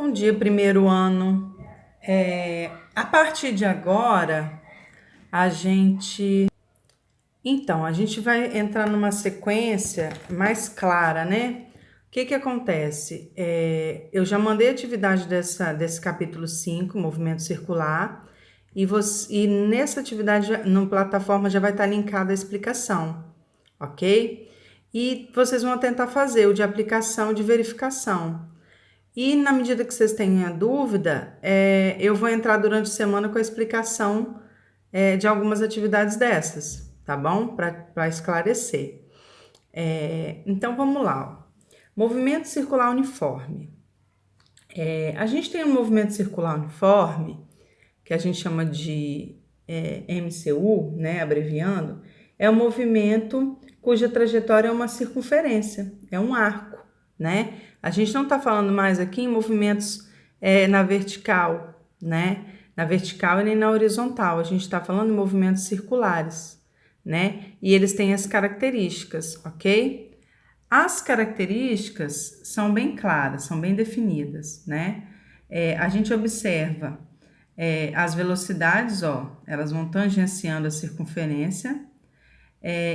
Bom dia, primeiro ano. A partir de agora, a gente. Então, a gente vai entrar numa sequência mais clara, né? O que que acontece? Eu já mandei a atividade desse capítulo 5, movimento circular, e nessa atividade, no plataforma, já vai estar linkada a explicação, ok? E vocês vão tentar fazer o de aplicação e de verificação. E na medida que vocês tenham dúvida, eu vou entrar durante a semana com a explicação de algumas atividades dessas, tá bom? Para esclarecer. Então vamos lá. Ó. Movimento circular uniforme. A gente tem um movimento circular uniforme, que a gente chama de MCU, né, abreviando, é um movimento cuja trajetória é uma circunferência, é um arco, né? A gente não está falando mais aqui em movimentos na vertical, né? Na vertical e nem na horizontal, a gente está falando em movimentos circulares, né? E eles têm as características, ok? As características são bem claras, são bem definidas, né? A gente observa as velocidades, ó, elas vão tangenciando a circunferência.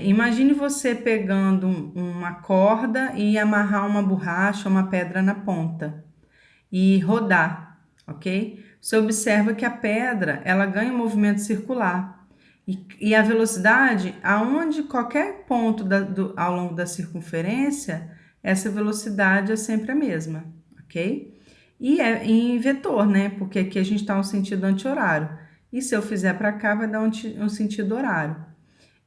Imagine você pegando uma corda e amarrar uma borracha ou uma pedra na ponta e rodar, ok? Você observa que a pedra, ela ganha um movimento circular e a velocidade, aonde qualquer ponto ao longo da circunferência, essa velocidade é sempre a mesma, ok? E é em vetor, né? Porque aqui a gente está no sentido anti-horário. E se eu fizer para cá, vai dar um sentido horário.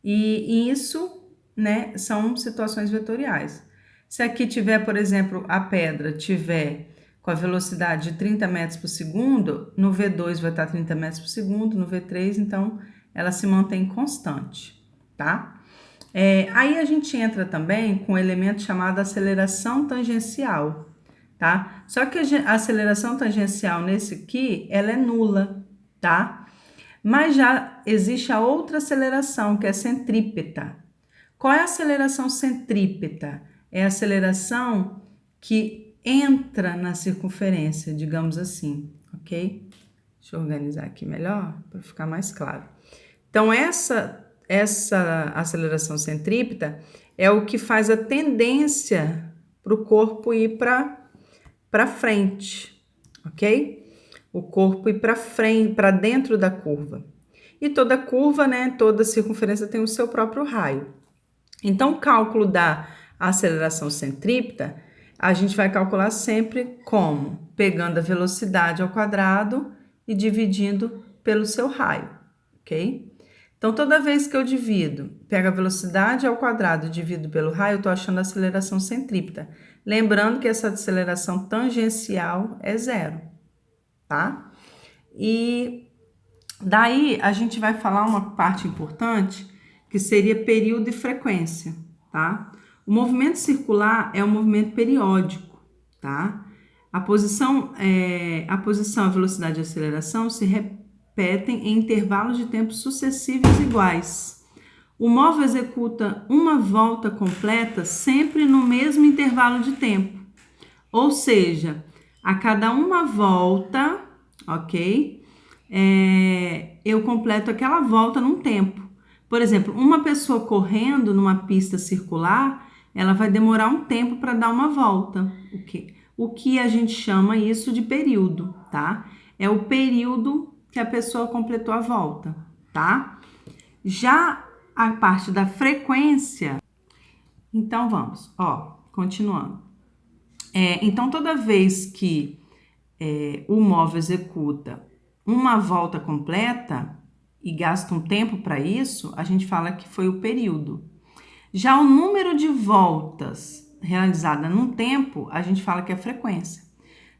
E isso, né, são situações vetoriais. Se aqui tiver, por exemplo, a pedra tiver com a velocidade de 30 metros por segundo, no V2 vai estar 30 metros por segundo, no V3, então ela se mantém constante, tá? Aí a gente entra também com um elemento chamado aceleração tangencial, tá? Só que a aceleração tangencial nesse aqui, ela é nula, tá? Mas já existe a outra aceleração, que é centrípeta. Qual é a aceleração centrípeta? É a aceleração que entra na circunferência, digamos assim, ok? Deixa eu organizar aqui melhor para ficar mais claro. Então, essa aceleração centrípeta é o que faz a tendência para o corpo ir para frente, ok? O corpo ir para frente, para dentro da curva. E toda curva, né, toda circunferência tem o seu próprio raio. Então, o cálculo da aceleração centrípeta, a gente vai calcular sempre como? Pegando a velocidade ao quadrado e dividindo pelo seu raio, ok? Então, toda vez que eu pego a velocidade ao quadrado e divido pelo raio, eu estou achando a aceleração centrípeta. Lembrando que essa aceleração tangencial é zero, tá? E daí a gente vai falar uma parte importante que seria período e frequência, tá? O movimento circular é um movimento periódico, tá? A posição, a velocidade e a aceleração se repetem em intervalos de tempo sucessivos iguais. O móvel executa uma volta completa sempre no mesmo intervalo de tempo. Ou seja, a cada uma volta, ok? Eu completo aquela volta num tempo. Por exemplo, uma pessoa correndo numa pista circular, ela vai demorar um tempo para dar uma volta. O que a gente chama isso de período, tá? É o período que a pessoa completou a volta, tá? Já a parte da frequência, então vamos, ó, continuando. Então, toda vez que o móvel executa uma volta completa e gasta um tempo para isso, a gente fala que foi o período. Já o número de voltas realizada num tempo, a gente fala que é frequência.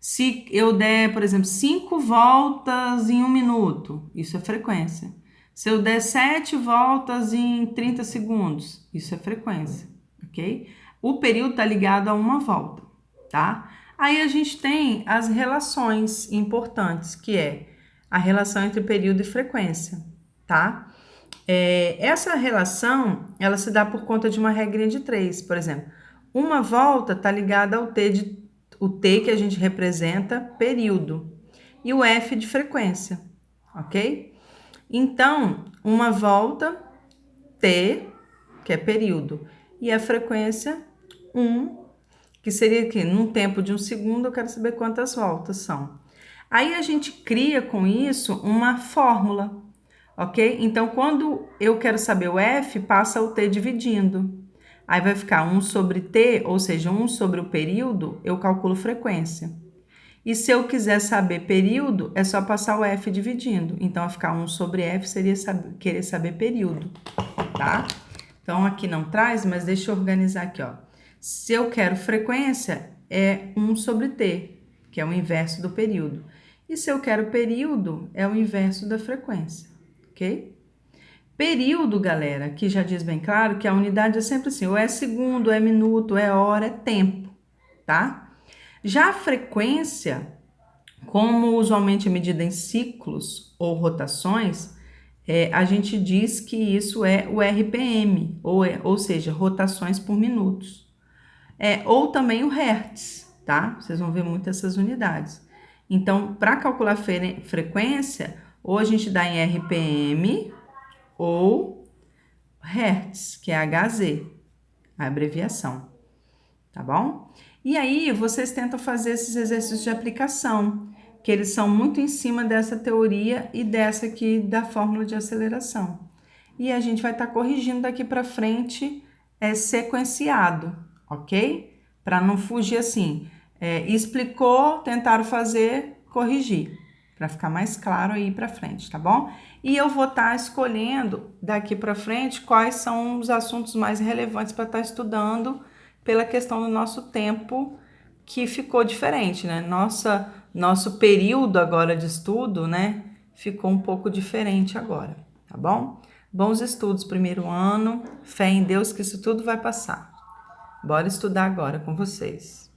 Se eu der, por exemplo, 5 voltas em 1 minuto, isso é frequência. Se eu der 7 voltas em 30 segundos, isso é frequência, ok? O período está ligado a uma volta, tá? Aí a gente tem as relações importantes, que é a relação entre período e frequência, tá? Essa relação, ela se dá por conta de uma regrinha de 3, por exemplo. Uma volta está ligada ao t de o T que a gente representa período e o F de frequência, ok? Então, uma volta T, que é período, e a frequência 1, que seria que num tempo de 1 segundo eu quero saber quantas voltas são. Aí a gente cria com isso uma fórmula, ok? Então, quando eu quero saber o F, passa o T dividindo. Aí vai ficar 1 sobre T, ou seja, 1 sobre o período, eu calculo frequência. E se eu quiser saber período, é só passar o F dividindo. Então, vai ficar 1 sobre F seria querer saber período, tá? Então, aqui não traz, mas deixa eu organizar aqui, ó. Se eu quero frequência, é 1 sobre T, que é o inverso do período. E se eu quero período, é o inverso da frequência, ok? Período, galera, que já diz bem claro que a unidade é sempre assim, ou é segundo, é minuto, é hora, é tempo, tá? Já a frequência, como usualmente é medida em ciclos ou rotações, a gente diz que isso é o RPM, ou seja, rotações por minutos. Ou também o Hertz, tá? Vocês vão ver muito essas unidades. Então, para calcular frequência, ou a gente dá em RPM ou Hertz, que é HZ, a abreviação, tá bom? E aí, vocês tentam fazer esses exercícios de aplicação, que eles são muito em cima dessa teoria e dessa aqui da fórmula de aceleração. E a gente vai estar corrigindo daqui para frente sequenciado, ok? Para não fugir assim. Explicou, tentaram fazer, corrigir, para ficar mais claro aí para frente, tá bom? E eu vou estar escolhendo daqui para frente quais são os assuntos mais relevantes para estar estudando pela questão do nosso tempo que ficou diferente, né? Nosso período agora de estudo, né? Ficou um pouco diferente agora, tá bom? Bons estudos, primeiro ano, fé em Deus que isso tudo vai passar. Bora estudar agora com vocês.